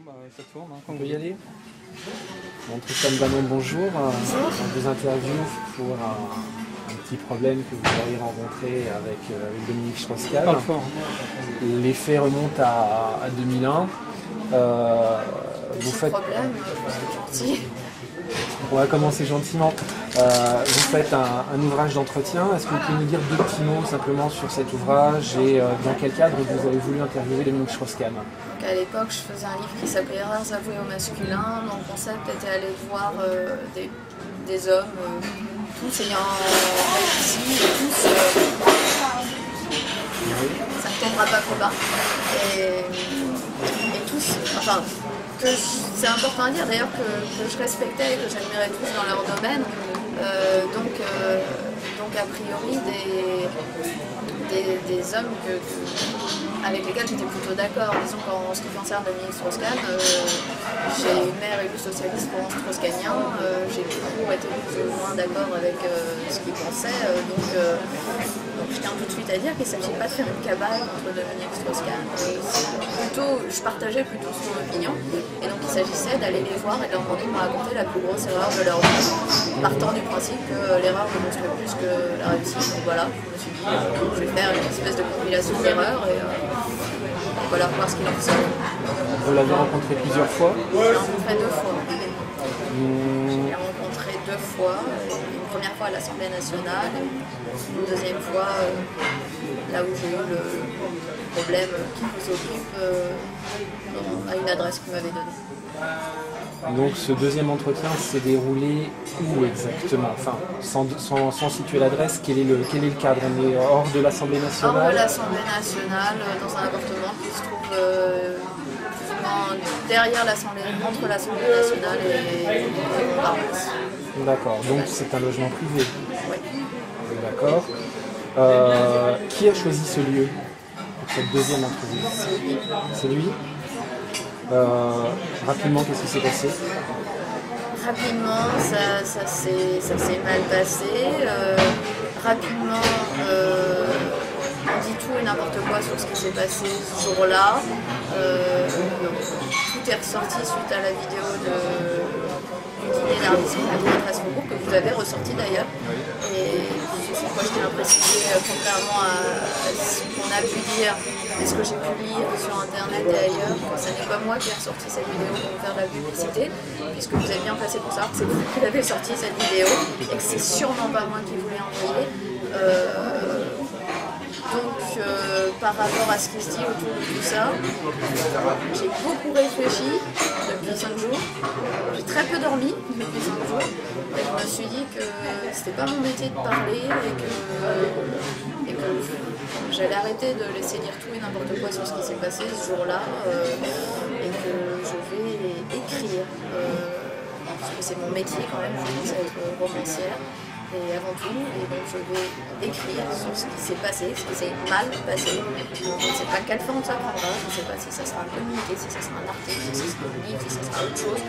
bah, ça tourne, hein. On peut y aller. Bon, Tristan Banon, bonjour. On vous interviewe pour un petit problème que vous auriez rencontré avec Dominique Strauss-Kahn. Les faits remontent à 2001. Vous faites... problème, gentil. On va commencer gentiment. Vous faites un ouvrage d'entretien. Est-ce que vous pouvez nous dire deux petits mots simplement sur cet ouvrage et dans quel cadre vous avez voulu interviewer Dominique Strauss-Kahn? À l'époque, je faisais un livre qui s'appelait Erreurs avouées au masculin. Mon concept était aller voir des hommes, tous ayant réussi, et tous, ça ne tombera pas plus bas. Et tous, enfin, c'est important à dire d'ailleurs que je respectais et que j'admirais tous dans leur domaine. Donc a priori des hommes avec lesquels j'étais plutôt d'accord. Disons qu'en ce qui concerne Dominique Strauss-Kahn, j'ai une mère élue socialiste pour strauss-kahnien, j'ai toujours été plus ou moins d'accord avec ce qu'il pensait, donc je tiens tout de suite à dire qu'il ne s'agit pas de faire une cabale contre Dominique Strauss-Kahn. Je partageais plutôt son opinion, et donc il s'agissait d'aller les voir et de leur demander de me raconter la plus grosse erreur de leur vie, partant du principe que l'erreur démontre plus que la réussite. Donc voilà, je me suis dit, je vais faire une espèce de compilation d'erreurs et voilà, voir ce qu'il en sort. Vous l'avez rencontré plusieurs fois? Je l'ai rencontré deux fois. Je l'ai rencontré deux fois, une première fois à l'Assemblée nationale, et une deuxième fois là où j'ai eu le problème qui vous occupe à une adresse qu'il m'avait donnée. Donc ce deuxième entretien s'est déroulé où exactement? Enfin, sans situer l'adresse, quel est le cadre? On est hors de l'Assemblée nationale? Hors de l'Assemblée nationale, dans un appartement qui se trouve plus ou moins derrière l'Assemblée, entre l'Assemblée nationale et Montparnasse. D'accord, donc c'est un logement privé? Oui. D'accord. Qui a choisi ce lieu pour cette deuxième entrevue? C'est lui. Rapidement, qu'est-ce qui s'est passé? Rapidement, ça s'est mal passé. Rapidement, on dit tout et n'importe quoi sur ce qui s'est passé ce jour-là. Tout est ressorti suite à la vidéo du dîner d'arbitrage à Strasbourg, que vous avez ressorti d'ailleurs. Et c'est quoi je tiens à préciser, contrairement à ce qu'on a pu dire et ce que j'ai pu lire sur internet et ailleurs, que ce n'est pas moi qui ai ressorti cette vidéo pour vous faire de la publicité, puisque vous êtes bien placé pour savoir que c'est vous qui avez sorti cette vidéo et que c'est sûrement pas moi qui vous l'ai envoyée. Par rapport à ce qui se dit autour de tout ça, j'ai beaucoup réfléchi depuis 5 jours. J'ai très peu dormi depuis 5 jours. Et je me suis dit que c'était pas mon métier de parler et que j'allais arrêter de laisser dire tout et n'importe quoi sur ce qui s'est passé ce jour-là et que je vais écrire. Parce que c'est mon métier quand même, je commence à être romancière. Et avant tout, et donc je vais écrire sur ce qui s'est passé, ce qui s'est mal passé. Je ne sais pas quelle forme ça prendra, je ne sais pas si ça sera un communiqué, si ça sera un article, si ça sera un livre, si ça sera autre chose.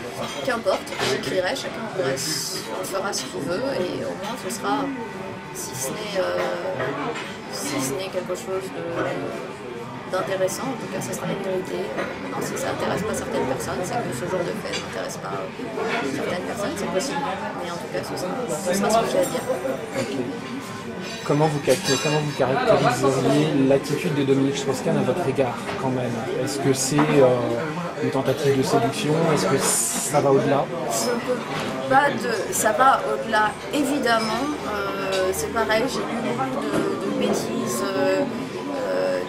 Qu'importe, j'écrirai, chacun fera ce qu'il veut, et au moins ce sera, si ce n'est quelque chose d'intéressant, en tout cas ça sera la vérité. Maintenant, si ça n'intéresse pas certaines personnes, c'est que ce genre de fait n'intéresse pas certaines personnes, c'est possible. Mais en tout cas, ce sera ce que j'ai à dire. Okay. Comment vous caractériseriez l'attitude de Dominique Strauss-Kahn à votre égard quand même? Est-ce que c'est une tentative de séduction? Est-ce que ça va au-delà? Ça va au-delà, évidemment. C'est pareil, j'ai lu beaucoup de bêtises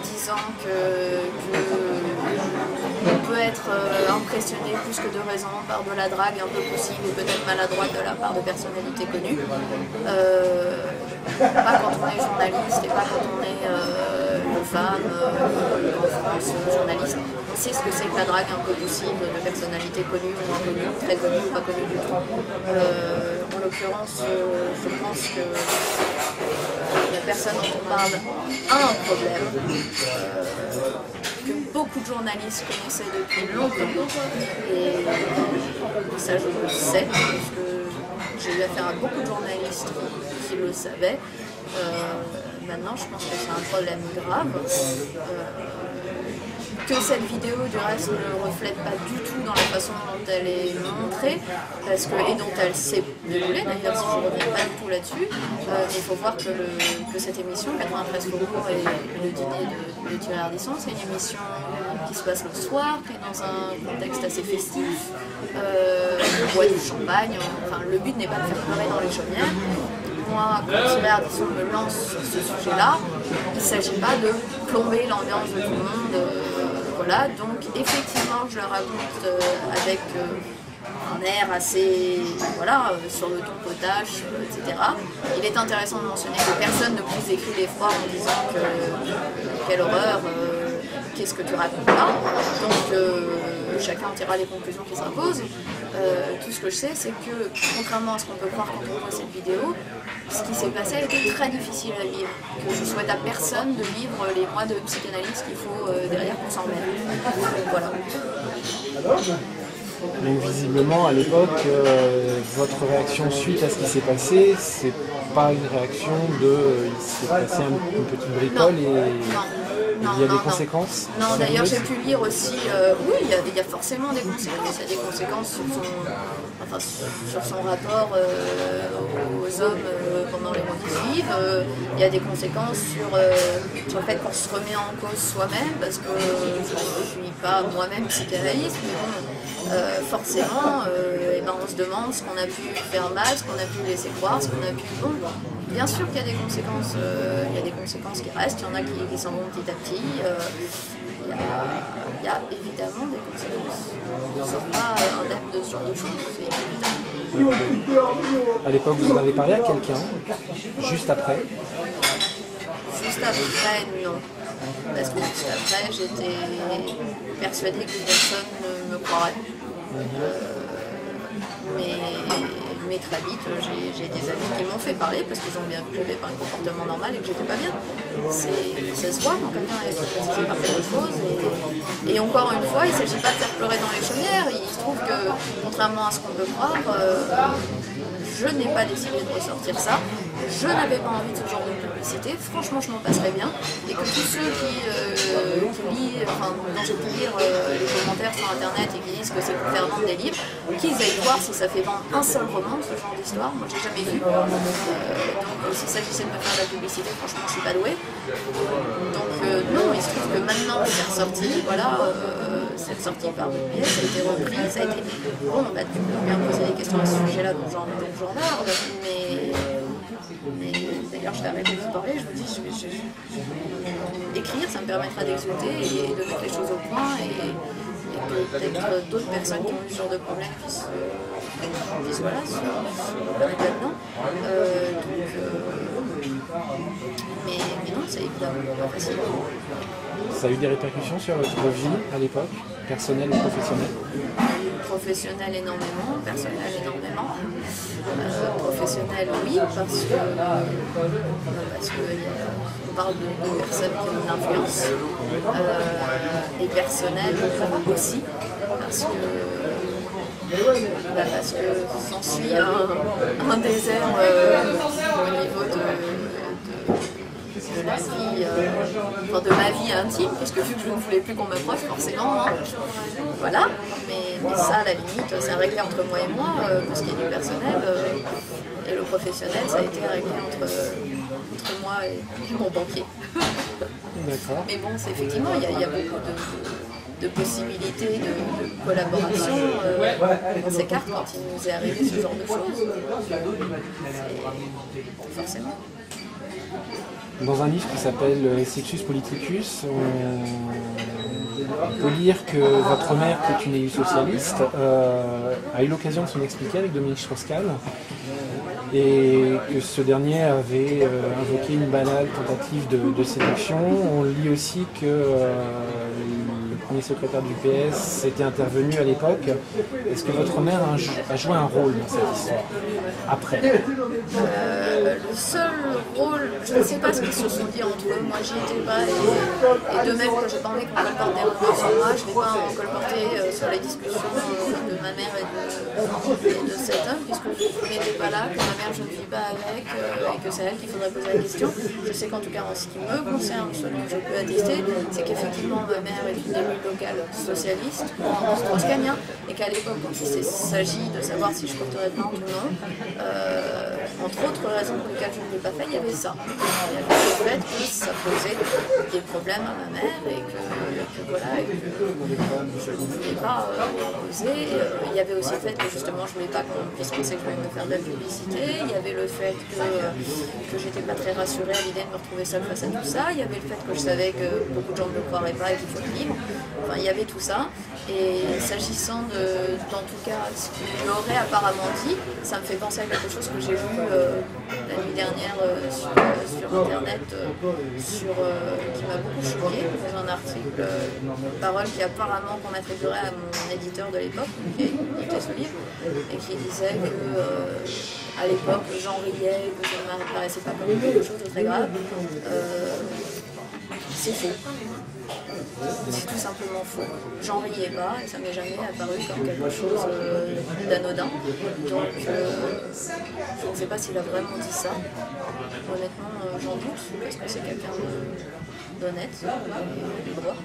disant qu'on peut être impressionné plus que de raison par de la drague un peu possible ou peut-être maladroite de la part de personnalités connues. Pas quand on est journaliste et pas quand on est une femme en France, journaliste. On sait ce que c'est que la drague un peu possible de personnalités connues ou inconnues, très connues ou pas connues du tout. En l'occurrence, je pense que la personne dont on parle a un problème que beaucoup de journalistes connaissaient depuis longtemps, et ça je le sais parce que j'ai eu affaire à beaucoup de journalistes qui le savaient. Maintenant je pense que c'est un problème grave que cette vidéo du reste ne reflète pas du tout dans la façon dont elle est montrée et dont elle s'est déroulée d'ailleurs, si je ne reviens pas du tout là-dessus. Il faut voir que cette émission, 93 Faubourg et le dîner de Thierry Ardisson, c'est une émission qui se passe le soir, qui est dans un contexte assez festif, on boit du champagne, enfin le but n'est pas de faire pleurer dans les chaumières. Moi, quand Thierry Ardisson me lance sur ce sujet-là, il ne s'agit pas de plomber l'ambiance de tout le monde. Voilà, donc effectivement, je le raconte avec un air assez, voilà, sur le ton potache, etc. Il est intéressant de mentionner que personne ne pousse des cris d'effroi en disant que quelle horreur, qu'est-ce que tu racontes là. Donc chacun en tirera les conclusions qui s'imposent. Tout ce que je sais, c'est que, contrairement à ce qu'on peut croire quand on voit cette vidéo, ce qui s'est passé a été très difficile à vivre. Que je souhaite à personne de vivre les mois de psychanalyse qu'il faut derrière pour s'en remettre. Voilà. Donc visiblement, à l'époque, votre réaction suite à ce qui s'est passé, c'est pas une réaction de il s'est passé une petite bricole il y a des conséquences? Non, d'ailleurs j'ai pu lire aussi, oui, il y a forcément des conséquences. Il y a des conséquences sur son rapport aux hommes pendant les mois qui suivent. Il y a des conséquences sur le fait qu'on se remet en cause soi-même, parce que je ne suis pas moi-même psychanalyste, mais bon, forcément, on se demande ce qu'on a pu faire mal, ce qu'on a pu laisser croire, ce qu'on a pu... Bon, bien sûr qu'il y a des conséquences, qui restent, il y en a qui s'en vont petit à petit. Il y a évidemment des conséquences. On ne sort pas indemne de ce genre de choses, c'est évident. À l'époque, vous en avez parlé à quelqu'un, juste après? Juste après, non. Parce que juste après, j'étais persuadée que personne ne me croirait. Mais très vite, j'ai des amis qui m'ont fait parler parce qu'ils ont bien vu que j'avais pas un comportement normal et que j'étais pas bien. Ça se voit quand quelqu'un est traumatisé par quelque chose. Et encore une fois, il ne s'agit pas de faire pleurer dans les chaumières. Il se trouve que, contrairement à ce qu'on peut croire, je n'ai pas décidé de ressortir ça. Je n'avais pas envie de ce genre de publicité. Franchement, je m'en passerais bien. Et que tous ceux qui lisent, dont j'ai pu lire les commentaires sur internet et qui disent que c'est pour faire vendre des livres, qu'ils aillent voir si ça fait vendre un seul roman, ce genre d'histoire. Moi, j'ai jamais vu. Donc, s'il s'agissait de me faire de la publicité, franchement, je suis pas douée. Donc, non, il se trouve que maintenant que c'est ressorti, voilà, c'est ressorti par le biais, ça a été repris, ça a été. Bon, bah, tu peux bien poser des questions à ce sujet-là, donc j'en parle, mais d'ailleurs, je vais arrêter de vous parler, je vous dis, écrire, ça me permettra d'exulter et de mettre les choses au point et que peut-être d'autres personnes qui ont eu ce genre de problème puissent voilà, se mettre là-dedans. Mais non, c'est évidemment pas facile. Ça a eu des répercussions sur votre vie à l'époque, personnelle et professionnelle? Professionnel énormément, personnel énormément. Professionnel oui, parce que on parle de personnes qui ont une influence. Et personnel aussi, parce que s'ensuit un désert au niveau de la vie, de ma vie intime, parce que vu que je ne voulais plus qu'on m'approche forcément, hein, voilà, mais ça à la limite c'est réglé entre moi et moi, pour ce qui est du personnel, et le professionnel ça a été réglé entre moi et mon banquier. D'accord. Mais bon, c'est effectivement, il y a beaucoup de possibilités de collaboration dans ces cartes quand il nous est arrivé ce genre de choses. Forcément. Dans un livre qui s'appelle Sexus Politicus, on peut lire que votre mère, qui est une élue socialiste, a eu l'occasion de s'en expliquer avec Dominique Strauss-Kahn, et que ce dernier avait invoqué une banale tentative de séduction. On lit aussi que le premier secrétaire du PS, était intervenu à l'époque. Est-ce que votre mère a joué un rôle dans cette histoire après? Le seul rôle, je ne sais pas ce qu'ils se sont dit entre eux, moi j'y étais pas, et de même que j'ai pas envie qu'on colporte des reproches sur moi, je n'ai pas colporté sur les discussions de ma mère et de cet homme, puisque je n'étais pas là, que ma mère je ne vis pas avec, et que c'est elle qu'il faudrait poser la question. Je sais qu'en tout cas en ce qui me concerne, ce dont je peux attester, c'est qu'effectivement ma mère est une élue locale socialiste, strauss-cahnien, et qu'à l'époque quand il s'agit de savoir si je porterais plainte ou non, entre autres raisons pour lesquelles je ne l'ai pas fait, il y avait ça. Il y avait le fait que ça posait des problèmes à ma mère et que voilà, et que je ne voulais pas poser. Il y avait aussi le fait que justement je ne voulais pas qu'on puisse penser que je voulais me faire de la publicité. Il y avait le fait que j'étais pas très rassurée à l'idée de me retrouver seule face à tout ça. Il y avait le fait que je savais que beaucoup de gens ne me croiraient pas et qu'il faut le vivre. Enfin, il y avait tout ça. Et s'agissant d'en tout cas ce qu'il aurait apparemment dit, ça me fait penser à quelque chose que j'ai vu la nuit dernière sur internet, qui m'a beaucoup choquée, dans un article, une parole qui apparemment qu'on attribuerait à mon éditeur de l'époque, qui était ce livre, et qui disait que à l'époque j'en riais, que ça ne m'apparaissait pas comme quelque chose de très grave. C'est faux. C'est tout simplement faux. J'en riais pas et ça m'est jamais apparu comme quelque chose d'anodin. Donc je ne sais pas s'il a vraiment dit ça. Honnêtement, j'en doute parce que c'est quelqu'un d'honnête et droit.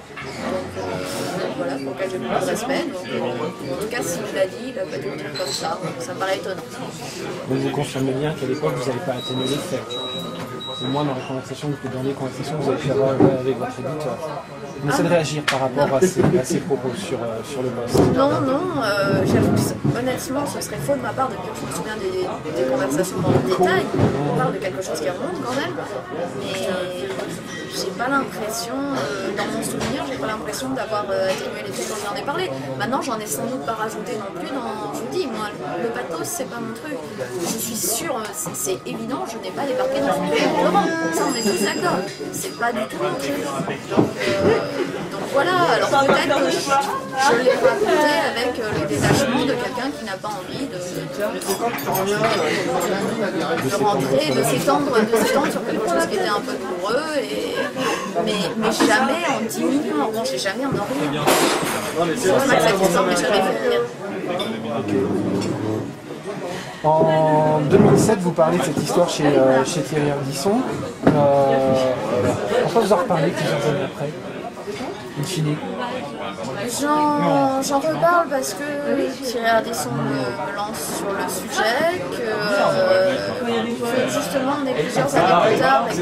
Donc voilà, pour lequel j'ai beaucoup de respect. Donc, en tout cas, s'il l'a dit, il a pas dit un truc comme ça. Ça me paraît étonnant. Donc vous confirmez bien qu'à l'époque, vous n'avez pas atténué les faits. Au moins dans les conversations que vous avez pu avoir avec votre éditeur. Vous essayez de réagir par rapport à ces propos sur le poste. Non, honnêtement, ce serait faux de ma part de dire que je me souviens des conversations dans le détail. On parle de quelque chose qui remonte quand même, mais j'ai pas l'impression, dans mon souvenir, j'ai pas l'impression d'avoir atténué les faits quand j'en ai parlé. Maintenant, j'en ai sans doute pas rajouté non plus je vous dis, moi, le pathos, c'est pas mon truc. Je suis sûre, c'est évident, je n'ai pas débarqué dans une vie en pleurant. Ça, on est tous d'accord. C'est pas du tout mon truc. Donc voilà, alors peut-être que je l'ai raconté avec le détachement de quelqu'un qui n'a pas envie de rentrer, de s'étendre sur quelque chose qui était un peu douloureux, mais jamais en diminuant. En revanche, j'ai jamais en enrire. C'est pour ça que cette histoire m'a jamais fait rire. En 2007, vous parlez de cette histoire chez Thierry Ardisson. Pourquoi vous en reparlez plusieurs années après? J'en reparle parce que Thierry Ardisson me lance sur le sujet, que justement on est plusieurs années plus tard et que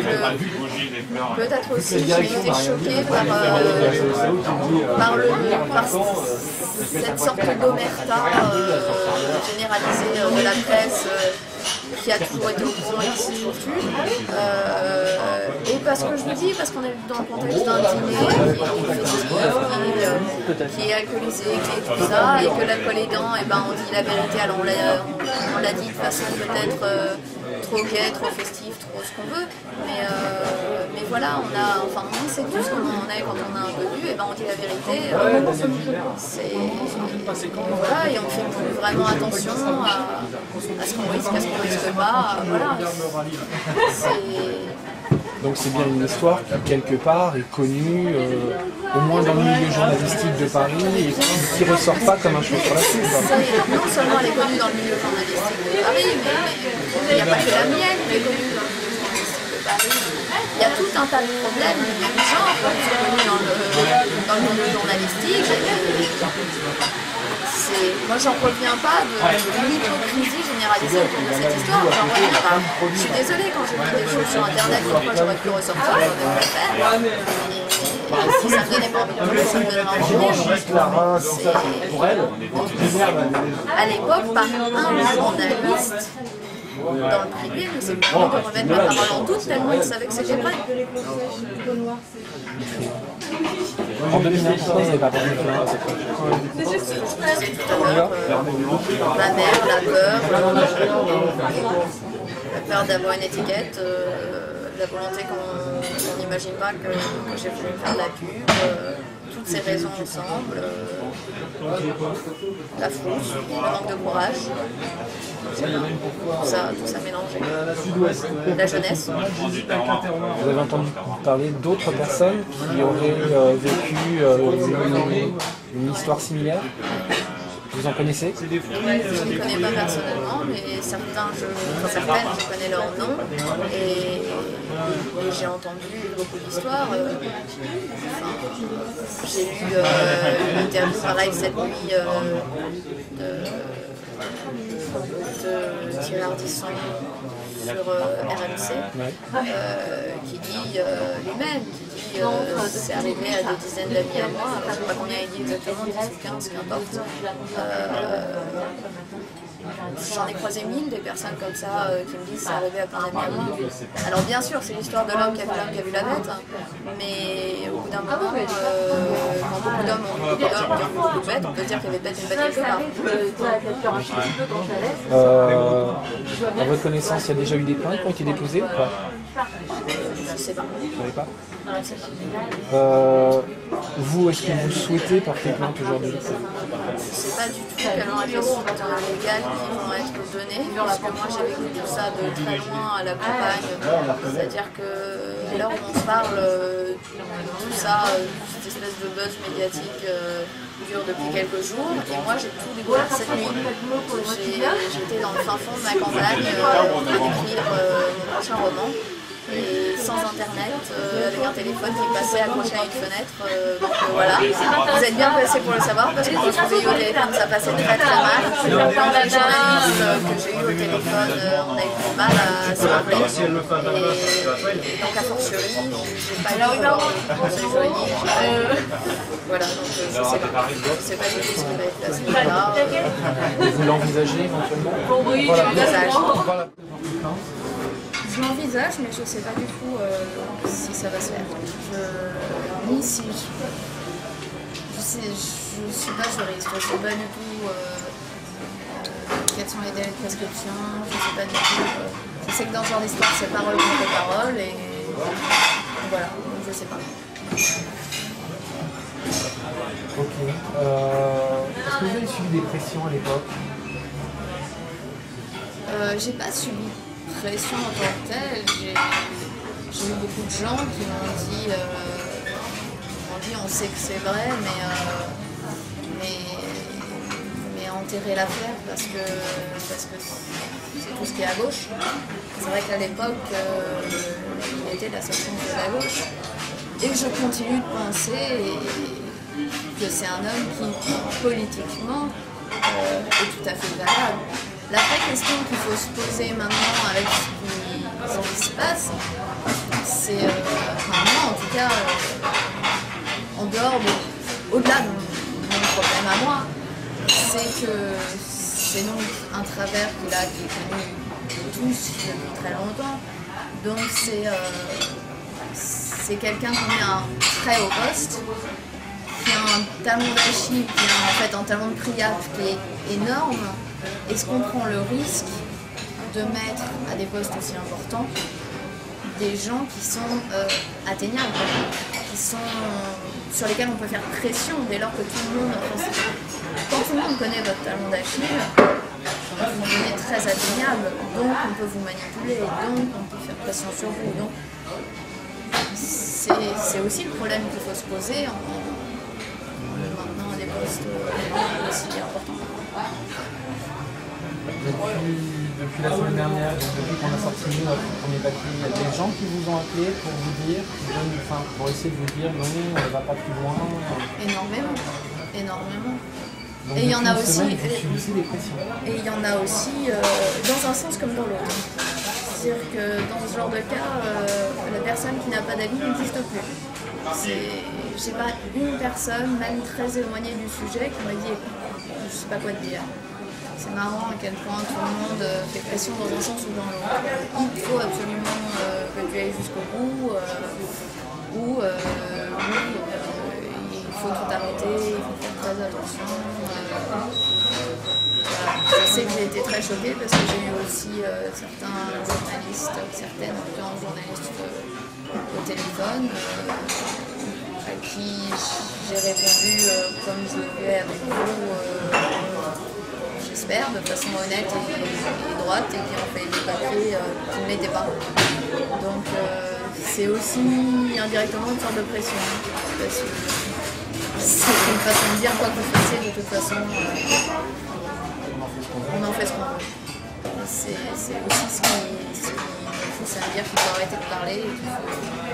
peut-être aussi j'ai été choquée par cette sorte d'omerta généralisée de la presse qui a toujours été au courant et qui s'est toujours tue. Et parce que je vous dis, parce qu'on est dans le contexte d'un dîner qui est alcoolisé, qui est tout ça, et que l'alcool aidant, et ben on dit la vérité. Alors on l'a dit de façon peut-être trop gaie, trop festive, trop ce qu'on veut, mais voilà, on sait tous comment on est quand on a un peu bu, et ben on dit la vérité. Voilà, et on fait plus vraiment attention à ce qu'on risque, à ce qu'on risque pas. Voilà. Donc c'est bien une histoire qui, quelque part, est connue, au moins dans le milieu journalistique de Paris, et qui ne ressort pas comme un cheveu sur la soupe. Non seulement elle est connue dans le milieu journalistique de Paris, mais il n'y a pas que la mienne qui est connue dans le milieu journalistique de Paris. Il y a tout un tas de problèmes du même genre qui sont connus dans le milieu journalistique. Moi, j'en reviens pas de l'hypocrisie généralisée autour de cette histoire. J'en reviens pas. Je suis désolée, quand je mets des choses sur Internet, pourquoi j'aurais pu ressortir, je vais le faire. Et si ça me donnait pas envie de pleurer, ça me donnerait envie de à l'époque, par un journaliste dans le privé, mais c'est pour de remettre ma parole en doute tellement il savait que c'était vrai. En 2009, pourquoi vous n'avez pas parlé de ça? C'est ce que je disais tout à l'heure. Ma mère, la peur d'avoir une étiquette, la volonté qu'on n'imagine pas que j'ai voulu faire de la pub. toutes ces raisons ensemble, la frousse, le manque de courage, tout ça mélangé. La jeunesse. Vous avez entendu parler d'autres personnes qui auraient vécu une histoire similaire? Vous en connaissez? Je ne les connais pas personnellement, mais certaines, je connais leur nom et j'ai entendu beaucoup d'histoires. J'ai lu une interview pareil cette nuit de Thierry Ardisson sur RMC, qui dit lui-même, c'est arrivé à des dizaines d'amis à moi, je ne sais pas combien il dit exactement, 10 ou 15, qu'importe. J'en ai croisé 1000 des personnes comme ça qui me disent c'est arrivé à plein d'amis à moi. Alors bien sûr, c'est l'histoire de l'homme qui a vu la bête, mais au bout d'un moment, quand beaucoup d'hommes ont vu beaucoup d'hommes qui ont vu beaucoup de bêtes, on peut dire qu'il y avait peut-être une bête quelque part. À votre connaissance, il y a déjà eu des plaintes qui ont été déposées ou pas? Je ne sais pas. Vous ne savez pas? Vous, est-ce que vous souhaitez porter plainte aujourd'hui? Je ne sais pas du tout quelles vont être les suites légales qui vont être données, parce que moi j'ai vécu tout ça de très loin à la campagne, c'est-à-dire que là où on se parle, tout ça, cette espèce de buzz médiatique dure depuis quelques jours, et moi j'ai tout découvert cette nuit. J'étais dans le fin fond de ma campagne en train d'écrire mon prochain roman. Et sans internet, avec un téléphone qui passait accroché à une fenêtre. Donc voilà, vous êtes bien placés pour le savoir parce que quand je vous ai eu au téléphone, ça passait très très mal. Quand les journalistes que j'ai eu au téléphone, on a eu du mal à se rappeler. Et donc à fortiori, j'ai pas eu de conseil juridique. Voilà, donc je sais pas du tout ce qui va être à ce niveau-là. Vous l'envisagez éventuellement? Oui, je l'envisage. Je l'envisage, mais je ne sais pas du tout si ça va se faire. Ni si je ne suis pas juriste, je ne sais pas du tout quels sont les délais de prescription, je ne sais pas du tout. Je sais que dans ce genre d'histoire, c'est parole contre parole, et voilà, donc je ne sais pas. Ok. Est-ce que vous avez subi des pressions à l'époque? J'ai pas subi pression en tant que telle. J'ai eu beaucoup de gens qui m'ont dit on sait que c'est vrai, mais enterrer l'affaire parce que c'est tout ce qui est à gauche. C'est vrai qu'à l'époque, il était la seule chance de la gauche. Et je continue de penser que c'est un homme qui, politiquement, est tout à fait valable. La vraie question qu'il faut se poser maintenant avec ce qui se passe, c'est, moi en tout cas, en dehors, au-delà de mon problème à moi, c'est que c'est donc un travers qui est connu tous depuis très longtemps. Donc c'est quelqu'un qui met un très haut poste, qui a un talon d'Achille, qui a en fait un talon de Priape qui est énorme. Est-ce qu'on prend le risque de mettre à des postes aussi importants des gens qui sont atteignables, sur lesquels on peut faire pression dès lors que tout le monde, quand tout le monde connaît votre talon d'Achille, vous devenez très atteignable, donc on peut vous manipuler, donc on peut faire pression sur vous. Donc c'est aussi le problème qu'il faut se poser en maintenant à des postes aussi importants. Depuis la semaine dernière, donc depuis qu'on a sorti notre premier papier, il y a des gens qui vous ont appelé pour vous dire, pour essayer de vous dire non, on ne va pas plus loin. Énormément. Donc, et il y en a aussi. Et il y en a aussi dans un sens comme dans l'autre. C'est-à-dire que dans ce genre de cas, la personne qui n'a pas d'avis n'existe plus. Je sais pas, une personne, même très éloignée du sujet, qui m'a dit je sais pas quoi te dire. C'est marrant à quel point tout le monde fait pression dans un sens ou dans l'autre. Il faut absolument que tu ailles jusqu'au bout, ou il faut tout arrêter, il faut faire très attention. Voilà. Je sais que j'ai été très choquée parce que j'ai eu aussi certains journalistes, certaines journalistes au téléphone, avec qui j'ai répondu comme je le fais avec vous, j'espère, de façon honnête et droite, et qui ont fait des papiers qui ne l'étaient pas. Donc c'est aussi indirectement une sorte de pression, parce que c'est une façon de dire quoi que vous fassiez, de toute façon, on en fait ce qu'on veut. C'est aussi ce qui me pousse à me dire qu'il faut arrêter de parler et qu'il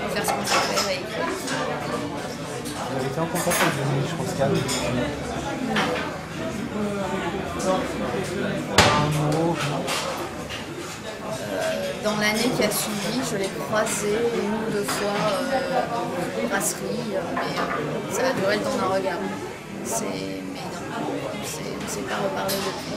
faut faire ce qu'on sait faire et écrire. Vous avez été en contact avec Dominique Strauss-Kahn? Dans l'année qui a suivi, je l'ai croisé une ou deux fois en brasserie, mais ça a duré le temps d'un regard. Mais non, on ne s'est pas reparlé depuis.